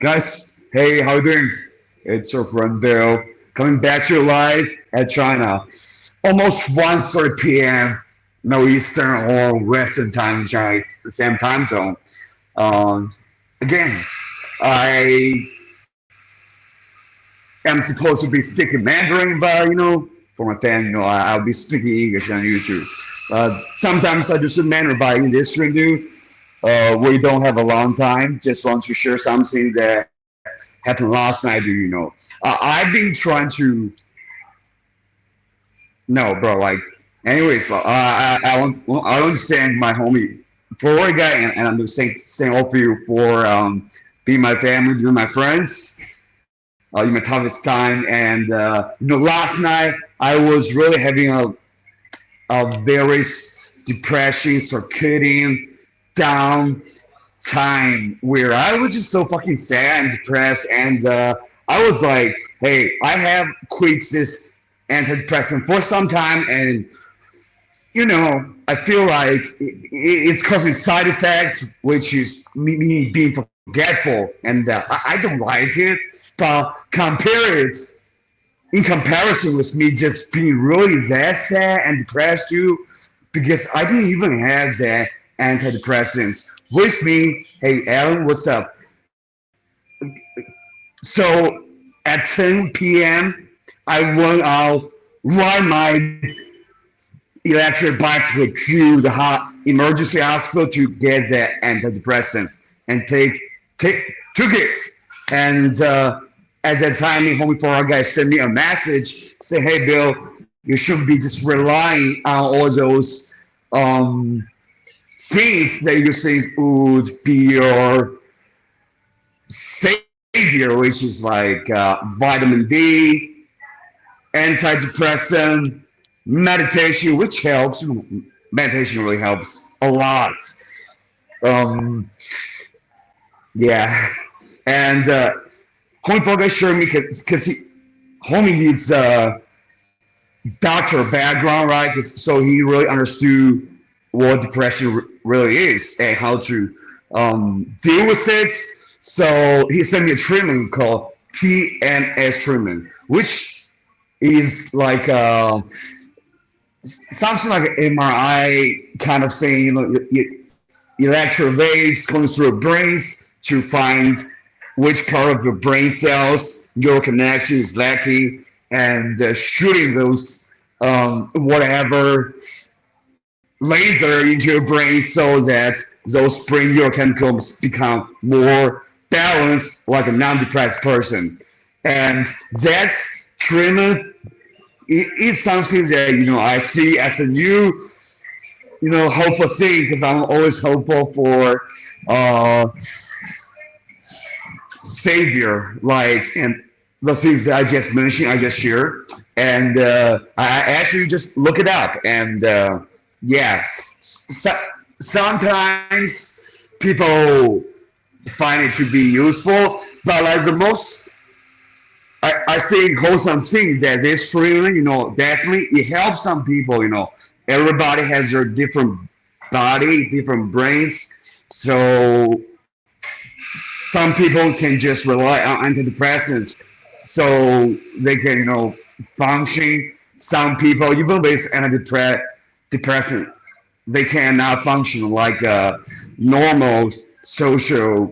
Guys, hey, how you doing? It's your friend Bill coming back to you live at China. Almost 1:30 p.m. No Eastern or Western time in China. It's the same time zone. Um, Again, I am supposed to be speaking Mandarin, but for my fan, I'll be speaking English on YouTube. Sometimes I do some Mandarin, but in this review, we don't have a long time. Just want to share something that happened last night. I've been trying to. No, bro. Anyways, I want to thank my homie Florida guy, and I'm just thank all of you for being my family, being my friends in my toughest time. And last night I was really having a very depression, circadian down time where I was just so fucking sad and depressed, and I was like, hey, I have quit this antidepressant for some time, and I feel like it's causing side effects, which is me being forgetful, and I don't like it. But in comparison with me just being really that sad and depressed too, because I didn't even have that antidepressants with me. Hey, Alan, what's up? So at 10 p.m., I went out, ride my electric bicycle to the emergency hospital to get the antidepressants and took it. And at that time, the homie for our guy sent me a message, say, "Hey, Bill, you shouldn't be just relying on all those things that you think would be your savior, which is like vitamin D, antidepressant, meditation, which helps. Meditation really helps a lot. Yeah, and homie Fogg showed me because homie needs doctor background, right? So he really understood what depression really is and how to deal with it. So he sent me a treatment called TNS treatment, which is like something like an MRI kind of thing. Electro waves going through your brains to find which part of your brain cells your connection is lacking, and shooting those whatever laser into your brain so that those brain neurochemicals become more balanced, like a non-depressed person. And that's treatment is something that I see as a new hopeful thing, because I'm always hopeful for savior, and the things that I just mentioned, I just shared, and I actually just look it up, and sometimes people find it to be useful, but like the most I think wholesome things as it's really, definitely it helps some people. Everybody has their different body, different brains, so some people can just rely on antidepressants so they can, function. Some people, even with antidepressant, they cannot function like a normal social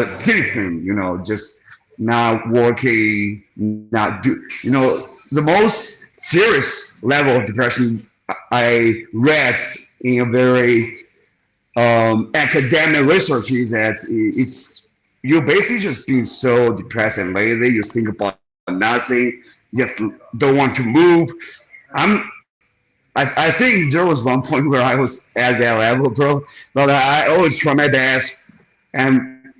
citizen, just not working, not do, the most serious level of depression I read in a very academic research is that it's you basically just being so depressed and lazy. You think about nothing, just don't want to move. I think there was one point where I was at that level, bro. But I always try my best, and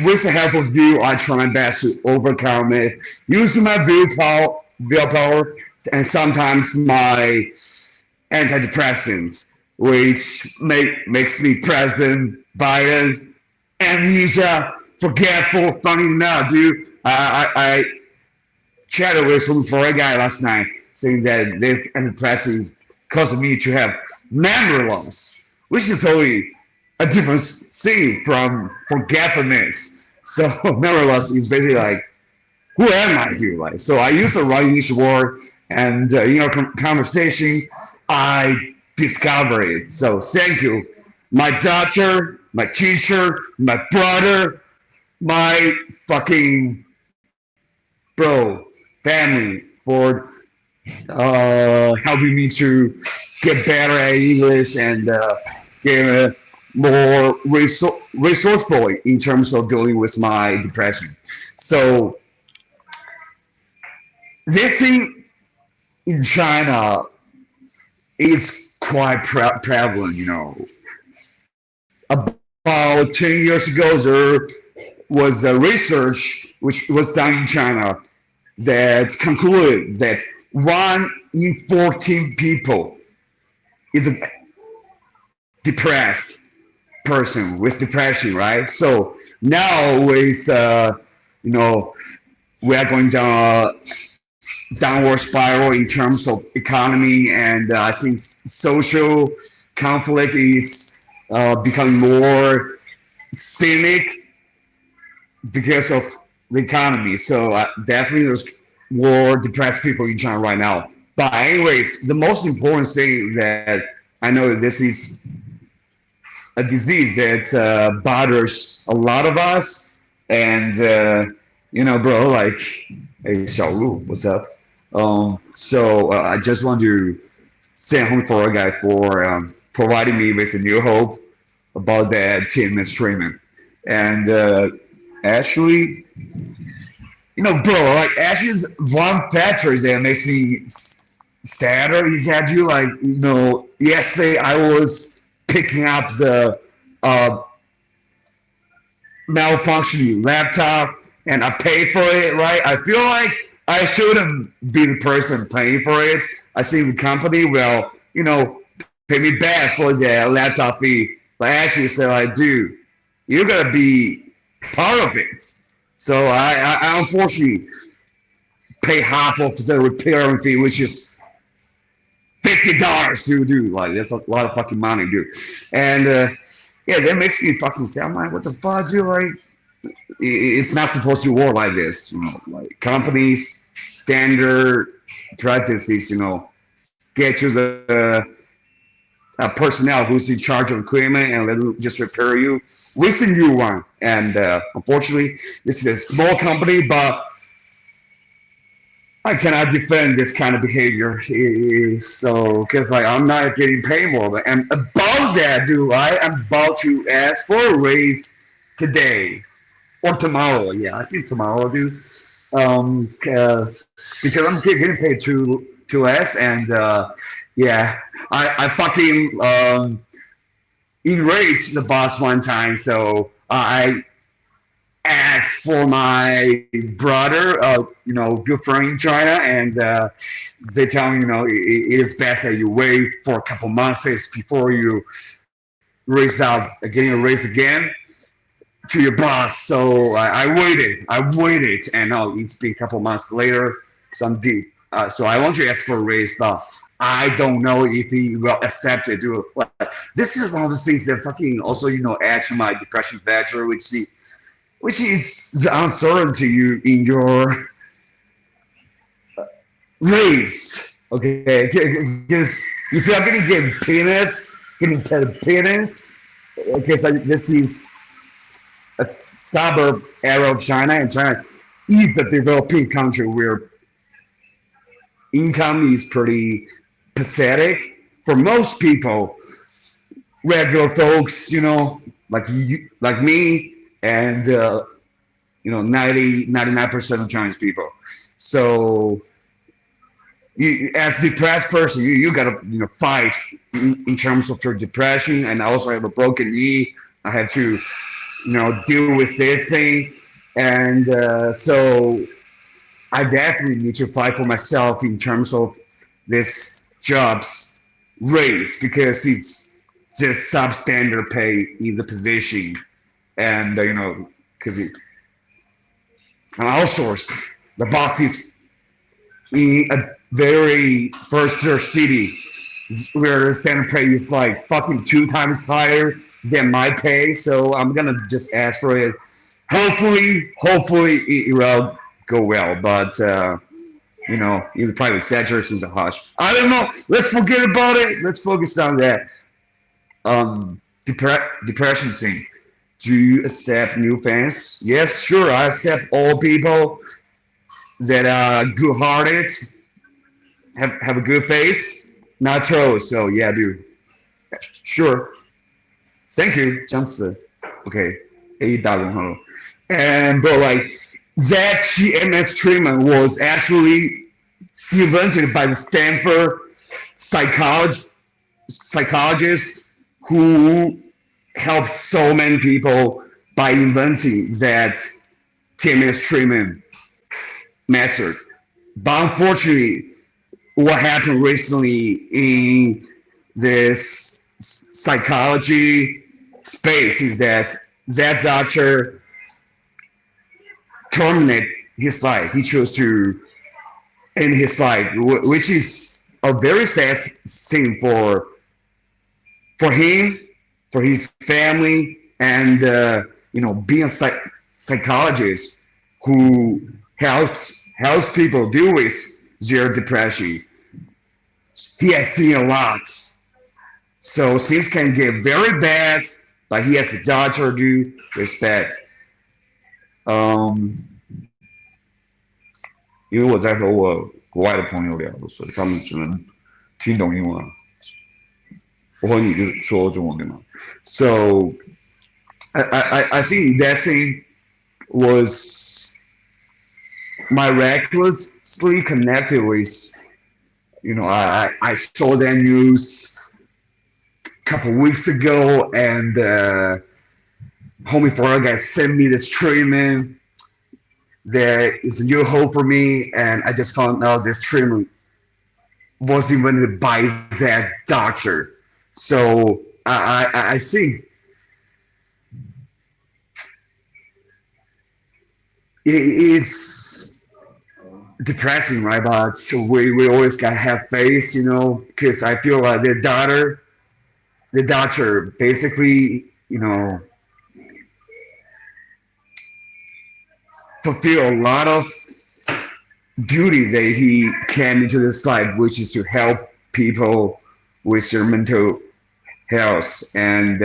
with the help of you, I try my best to overcome it using my willpower, and sometimes my antidepressants, which makes me President Biden, amnesia, forgetful. Funny enough, dude, I chatted with some foreign guy last night saying that this antidepressants caused me to have memory loss, which is totally a different thing from forgetfulness. So nevertheless, it's basically like, who am I here? Like, so I use the right English word, and conversation, I discover it. So thank you, my doctor, my teacher, my brother, my fucking bro, family for helping me to get better at English and get more resourceful in terms of dealing with my depression. So this thing in China is quite prevalent, About 10 years ago, there was a research which was done in China that concluded that 1 in 14 people is a depressed person with depression, right? So now with, we are going down downward spiral in terms of economy, and I think social conflict is becoming more cynic because of the economy. So definitely there's more depressed people in China right now. But anyways, the most important thing that I know that this is a disease that bothers a lot of us, and bro, like, hey, 小鹿, what's up? So I just want to thank home for a guy for providing me with a new hope about that team treatment. And actually, bro, like, actually is one factor that makes me sadder is that yesterday I was picking up the malfunctioning laptop and I paid for it, right? I feel like I shouldn't be the person paying for it. I think the company will, pay me back for the laptop fee. But actually say, like, dude, you gotta be part of it. So I unfortunately pay half of the repairing fee, which is $50 to do. Like, that's a lot of fucking money, dude. And that makes me fucking sad. I'm like, what the fuck, dude? Like, it's not supposed to work like this, like companies standard practices, get you the personnel who's in charge of equipment and let them just repair you with a new one. And unfortunately, this is a small company, but I cannot defend this kind of behavior. So, because I'm not getting paid more. And about that, dude, I am about to ask for a raise today. Or tomorrow, yeah, I think tomorrow, dude. Because I'm getting paid too less, and I fucking enraged the boss one time, so I asked for my brother, good friend in China, and they tell me, it is best that you wait for a couple months before you getting a raise again to your boss. So I waited, and now it's been a couple months later, so I'm deep. So I want to ask for a raise, but I don't know if he will accept it. This is one of the things that fucking also, add to my depression factor, which is the uncertainty in your raise. Okay, because if you are going to get peanuts, because this is a suburb area of China, and China is a developing country where income is pretty pathetic for most people, regular folks, like you, like me, and 99% of Chinese people. So as a depressed person, you gotta fight in terms of your depression, and I also have a broken knee. I had to deal with this thing, and so I definitely need to fight for myself in terms of this job's raise, because it's just substandard pay in the position, and because I'm outsourced. The boss is in a very first-tier city where the standard pay is like fucking 2 times higher than my pay, so I'm gonna just ask for it hopefully it will go well. But in the private sector, is a hush. I don't know. Let's forget about it. Let's focus on that depression thing. Do you accept new fans? Yes, sure. I accept all people that are good-hearted, have a good face, not trolls. So yeah, dude. Sure. Thank you, 姜子. Okay, 大人好了. And but like that TMS treatment was actually invented by the Stanford psychologist who helped so many people by inventing that TMS treatment method. But unfortunately, what happened recently in this psychology space is that doctor terminate his life. He chose to end his life, which is a very sad thing for him, for his family, and being a psychologist who helps people deal with their depression. He has seen a lot, so things can get very bad, but he has a doctor to respect. 因为我在和我国外的朋友聊，所以他们只能听懂英文。我和你就说中文对吗 ？So I think that thing was miraculously connected with, I saw that news a couple weeks ago, and homie Farah guy sent me this treatment. There is a new hope for me, and I just found out this treatment was invented by that doctor. So I think it's depressing, right? But we always gotta have faith, because I feel like the doctor basically, fulfill a lot of duties that he came into this life, which is to help people with their mental health. And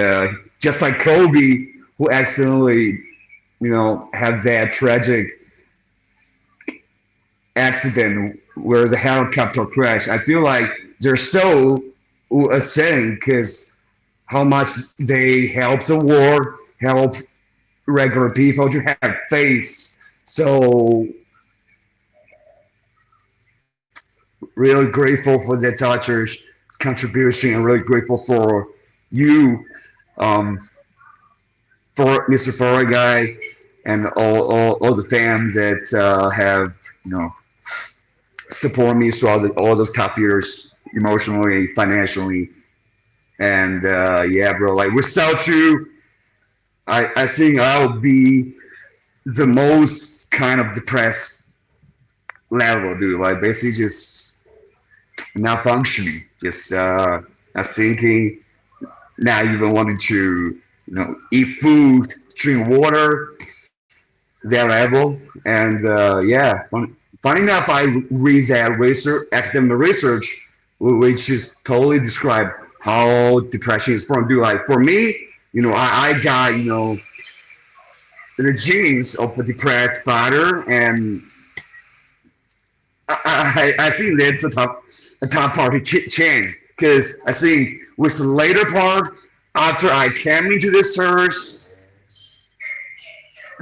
just like Kobe, who accidentally, had that tragic accident where the helicopter crashed, I feel like their soul will ascend because how much they help the world, help regular people to have faith. So really grateful for that doctor's contribution, and really grateful for you, for Mr. Farah guy, and all the fans that have support me throughout all those tough years, emotionally, financially, and yeah, bro. Like without you, I think I'll be the most kind of depressed level, dude. Like basically just not functioning, just not thinking, not even wanting to, eat food, drink water, that level. And yeah, funny enough, I read that academic research, which is totally describe how depression is from. Dude, like for me, I got, the genes of a depressed father, and I think that's a tough part to change, because I think with the later part, after I came into this church,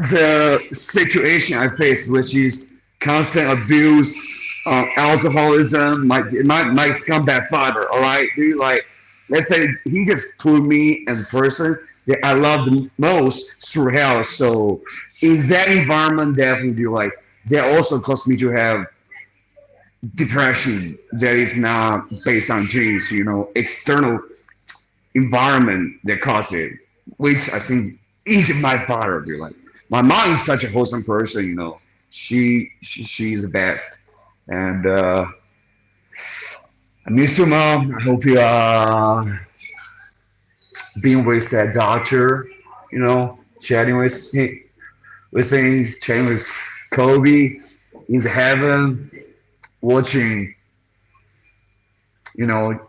the situation I faced, which is constant abuse, alcoholism, my scumbag father, all right, dude, like, let's say he just put me as a person that I love the most through hell. So in that environment, definitely, like, that also caused me to have depression that is not based on genes, external environment that caused it, which I think is my father, dude. Like, my mom is such a wholesome person, she's the best. And I miss you, Mom. I hope you are being with that doctor, chatting with him. we're saying train with Kobe in heaven, watching, you know,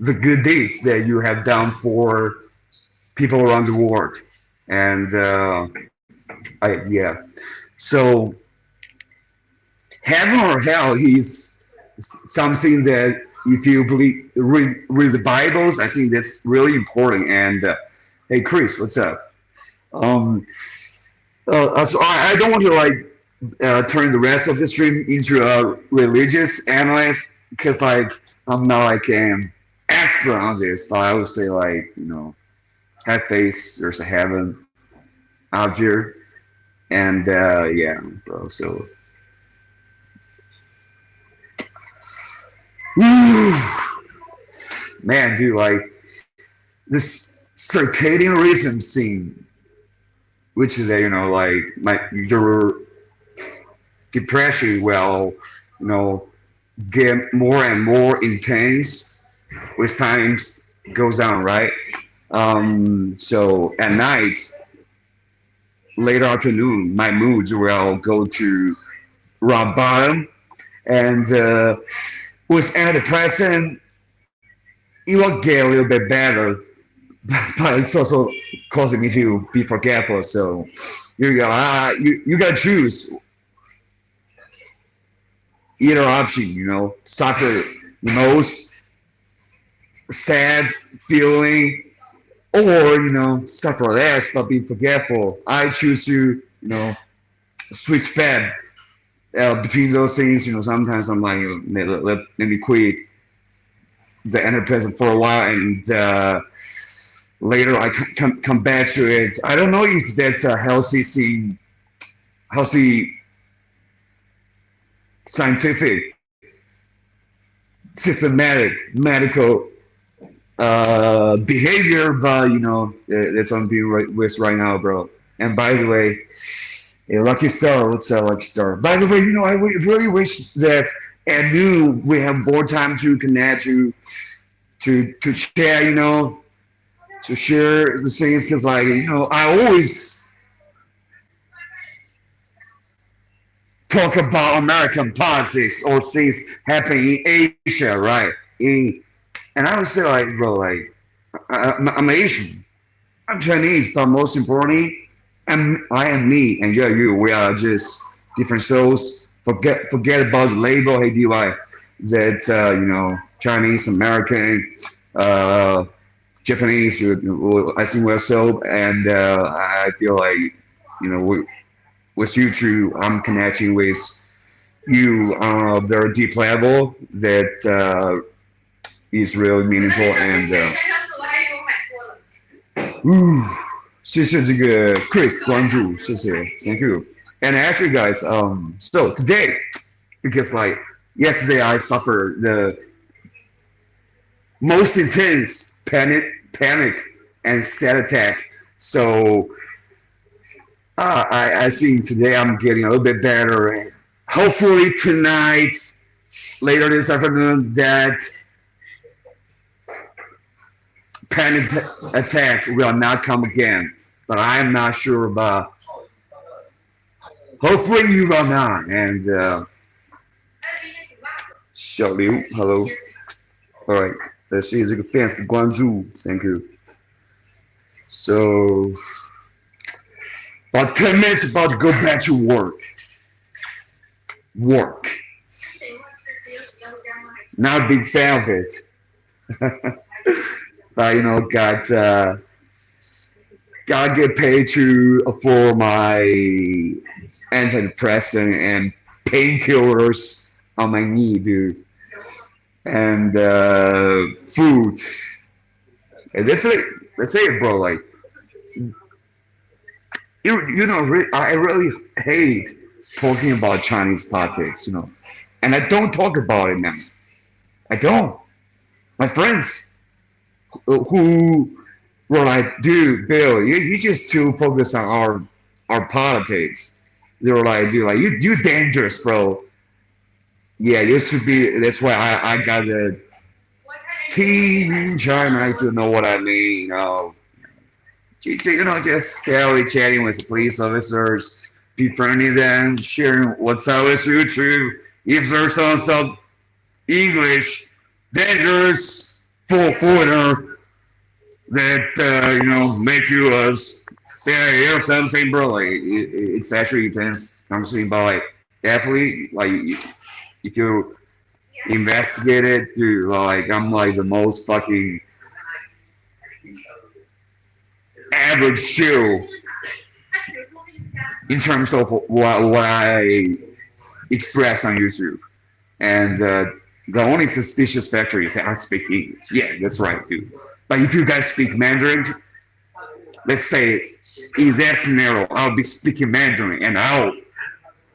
the good deeds that you have done for people around the world. And yeah, so heaven or hell is something that if you read the Bibles, I think that's really important. And hey, Chris, what's up? So I don't want to like turn the rest of the stream into a religious analyst because like I'm not like an expert on this, but I would say like have faith. There's a heaven out there, and yeah, bro. So. Man, dude, like this circadian rhythm scene, which is like your depression will, get more and more intense with times goes down, right? So at night, late afternoon, my moods will go to rock bottom, and with antidepressant, it will get a little bit better, but it's also causing me to be forgetful. So you gotta choose either option. Suffer most sad feeling, or suffer less but be forgetful. I choose to switch back between those things. Sometimes I'm like, let me quit the antidepressant for a while, and later I come back to it. I don't know if that's a healthy thing, healthy scientific, systematic, medical behavior, but that's what I'm dealing with right now, bro. And by the way, a lucky star, what's a lucky star? By the way, I really wish that at noon we have more time to connect, to share, to share the things, because like I always talk about American politics or things happening in Asia, right? And I would say like, bro, like I'm Asian, I'm Chinese, but most importantly, I am me, and you're you. We are just different souls. Forget about the label. Hey, DY, that Chinese, American, Japanese. I think we're so, and I feel like with you two, I'm connecting with you on a very deep level that is really meaningful. And 谢谢这个 Chris 关注，谢谢 ，Thank you. And actually, guys, so today, because like yesterday I suffered the most intense panic and sad attack. So I think today I'm getting a little bit better. And hopefully tonight, later this afternoon, that panic attack will not come again. But I'm not sure about. Hopefully you will not. And小刘 ，Hello. All right. 谢谢这个 fans 的关注 ，Thank you. So, about 10 minutes about to go back to work. Not a big fan of it. But gotta get paid to afford my antidepressant and painkillers on my knee, dude. And food. And that's it, bro. Like, I really hate talking about Chinese politics, and I don't talk about it now. I don't. My friends who were like, dude, Bill, you just too focused on our politics. They were like, dude, like you dangerous, bro. Yeah, used to be. That's why I got the team in China. I don't know what I mean. just casually chatting with the police officers, befriending them, sharing what's up with you too. If there's some English dangerous foreigner that make you say or something, bro. Like it's actually intense conversation, but like definitely like if you investigate it, dude, like I'm like the most fucking average Jew in terms of what I express on YouTube. And the only suspicious factor is that I speak English. Yeah, that's right, dude. But if you guys speak Mandarin, let's say in that scenario, I'll be speaking Mandarin and I'll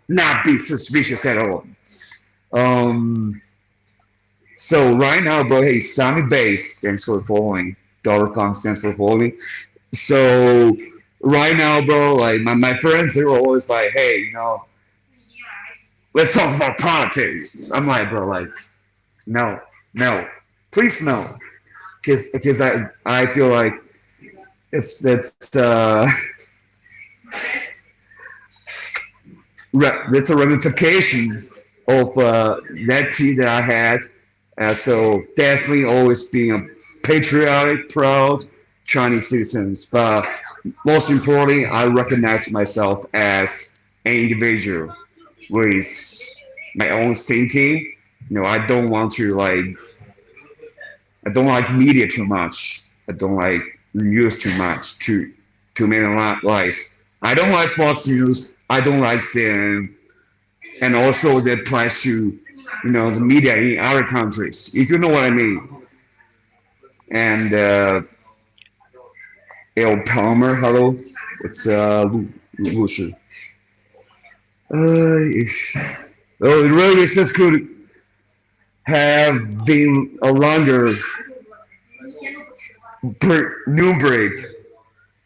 not be suspicious at all. So right now, bro, hey, Sunny Base, thanks for following. $.com stands for following. So right now, bro, like my friends, they were always like, hey, let's talk about politics. I'm like, bro, like, no, please no, because I feel like that's a ramification of that tea that I had. So definitely always being a patriotic, proud Chinese citizens, but most importantly, I recognize myself as an individual with my own thinking. I don't want to I don't like media too much. I don't like news too much, too many lies. I don't like Fox News. I don't like CNN, and also that applies to the media in other countries, if you know what I mean. And El Palmer, hello, it's Lu Shi. It really just could have been a longer noon break,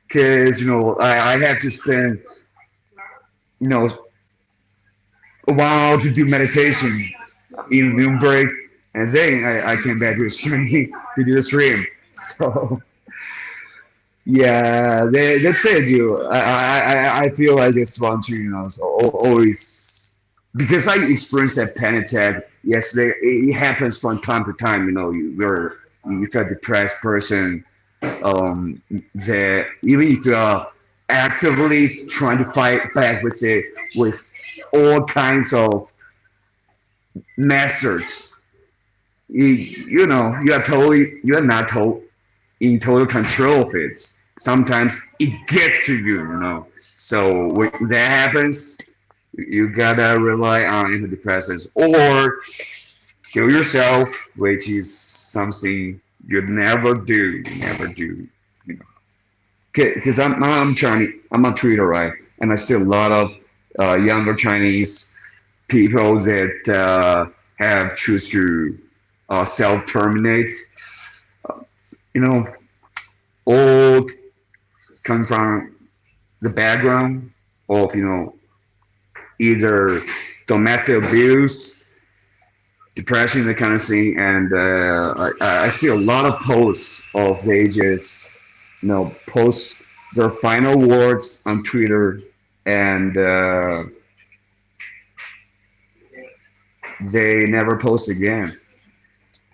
because I had to spend a while to do meditation in noon break, and then I came back to the stream to do the stream. So yeah, that's it, dude. I feel I just want to always, because I experienced that panic attack yesterday. It happens from time to time. You're a depressed person. That even if you are actively trying to fight back with it with all kinds of methods, you are not in total control of it. Sometimes it gets to you, So when that happens, you gotta rely on antidepressants or kill yourself, which is something you never do. Because I'm Chinese, I'm a Twitter, right? And I see a lot of younger Chinese people that have choose to self-terminate. All come from the background of either domestic abuse, depression, that kind of thing. And I see a lot of posts of they just post their final words on Twitter, and they never post again.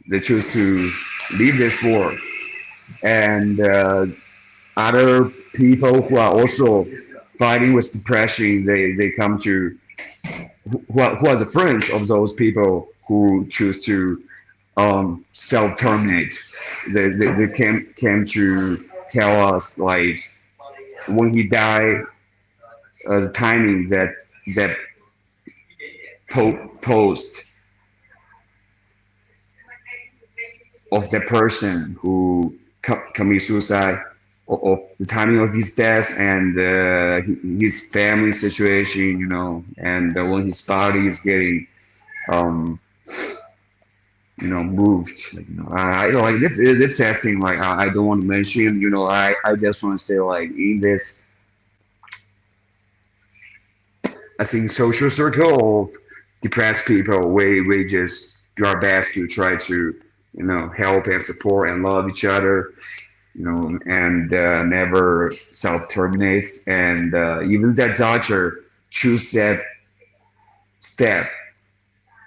They choose to leave this world. And other people who are also fighting with depression, they come to who are the friends of those people who choose to self-terminate. They came to tell us, like, when he died, the timing that post of the person who commit suicide, of the timing of his death, and his family situation, and when his body is getting moved. This sad thing, like, I don't want to mention, I just want to say, like, in this, I think, social circle of depressed people, we just do our best to try to help and support and love each other. and never self-terminates. And even that doctor choose that step,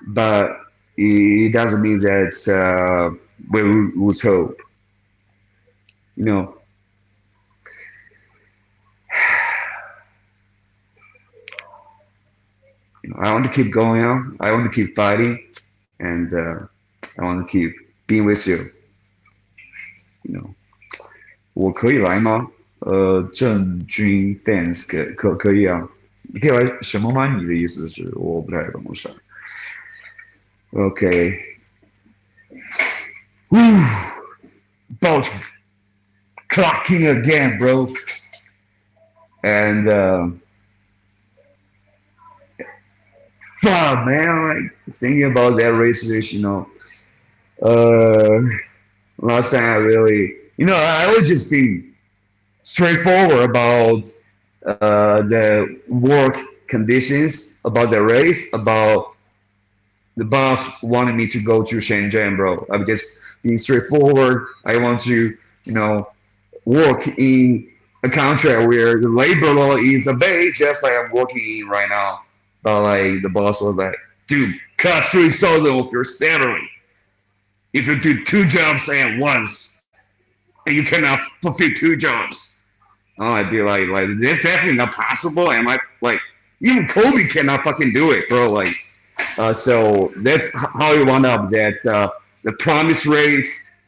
but it doesn't mean that we lose hope. I want to keep going on. I want to keep fighting, and I want to keep being with you. 我可以来吗？郑军 dance 可以啊，你可以来什么吗？你的意思是我不太懂我啥。Okay. Whew. About clocking again, bro. And fuck, man, like thinking about that research, last time I really, I would just be straightforward about the work conditions, about the race, about the boss wanted me to go to Shenzhen, bro. I'm just being straightforward. I want to, work in a country where the labor law is obeyed, just like I'm working in right now. But like the boss was like, dude, cut 3,000 of your salary if you do 2 jobs at once, and you cannot fulfill 2 jobs. Oh, I'd be like, this definitely not possible. And like, even Kobe cannot fucking do it, bro. Like, so that's how you wound up. That the promise rates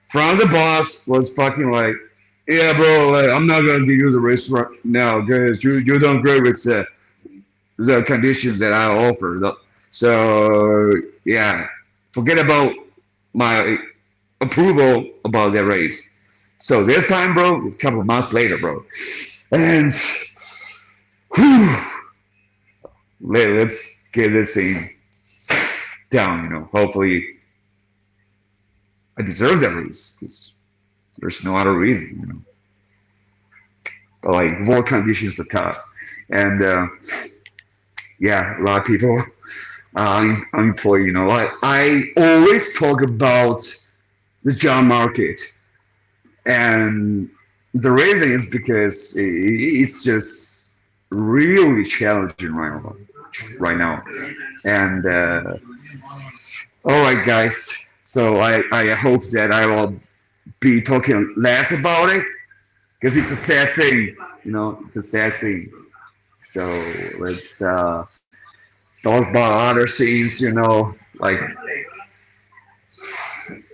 from the boss was fucking like, yeah, bro, like, I'm not gonna give you the raise right now because you don't agree with the conditions that I offer. So yeah, forget about my approval about that raise. So this time, bro, it's a couple of months later, bro, and whew, let's get this thing down. Hopefully, I deserve that raise because there's no other reason. But like work conditions are tough, and yeah, a lot of people unemployed. I always talk about the job market, and the reason is because it's just really challenging right now. And all right, guys. So I hope that I will be talking less about it because it's a sad thing. It's a sad thing. So let's talk about other things. Like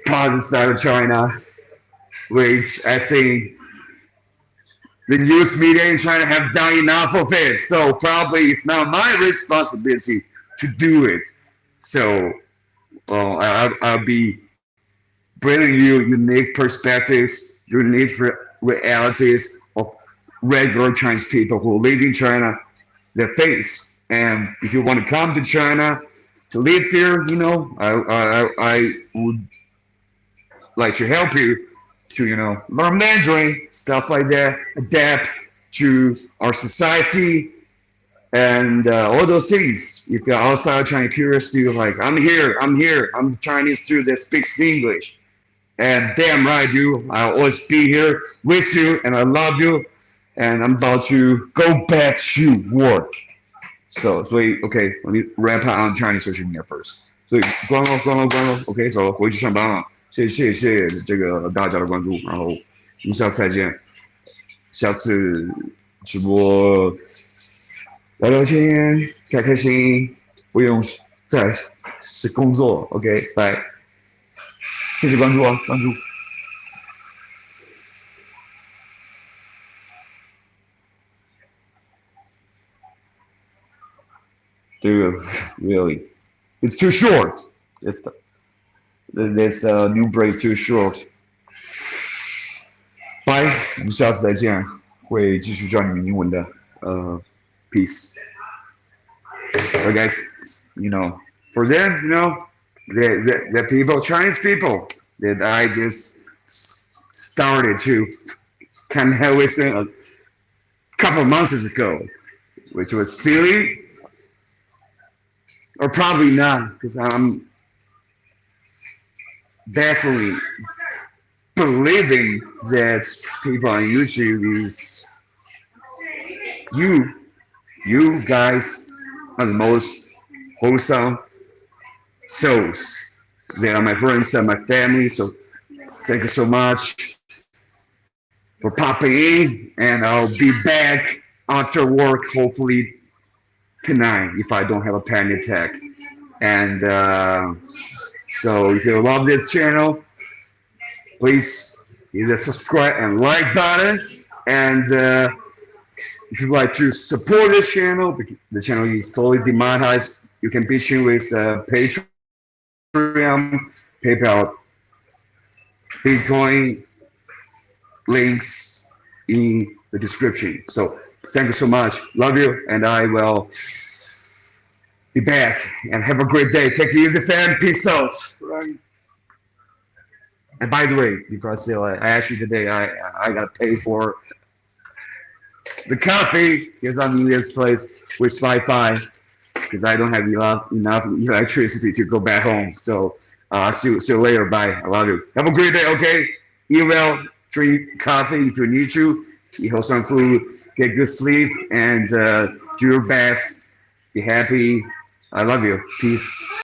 part inside of China, which I think the news media in China have done enough of it. So probably it's not my responsibility to do it. So I'll be bringing you unique perspectives, unique realities of regular Chinese people who live in China, their face. And if you want to come to China to live here, I would like to help you to, learn Mandarin, stuff like that, adapt to our society, and all those things. If you're outside China curious, you're like, I'm here, I'm the Chinese dude that speaks English. And damn right, dude, I'll always be here with you, and I love you, and I'm about to go back to work. So, okay, let me wrap up on Chinese social media first. 所以关了，OK， 走了，回去上班了。谢谢这个大家的关注，然后我们下次再见。下次直播聊聊天，开心，不用再是工作。OK， 拜。谢谢关注啊，关注。Dude, really, it's too short. This new break is too short. Bye， 我们下次再见，会继续教你们英文的。Peace. But guys, for them, the people, Chinese people that I just started to connect with a couple of months ago, which was silly, or probably not, because I'm definitely believing that people on YouTube is you guys are the most wholesome souls. They are my friends and my family. So thank you so much for popping in, and I'll be back after work hopefully tonight if I don't have a panic attack. And so if you love this channel, please hit the subscribe and like button. And if you'd like to support this channel, the channel is totally demonetized. You can pitch in with Patreon, PayPal, Bitcoin, links in the description. So thank you so much. Love you, and I will be back. And have a great day. Take it easy, fam. Peace out. And by the way, before I say I actually today I got paid for the coffee because I'm in this place with Wi-Fi because I don't have enough electricity to go back home. So see you later. Bye. I love you. Have a great day. Okay. Eat well. Drink coffee if you need to. Eat wholesome food. Get good sleep and do your best. Be happy. I love you. Peace.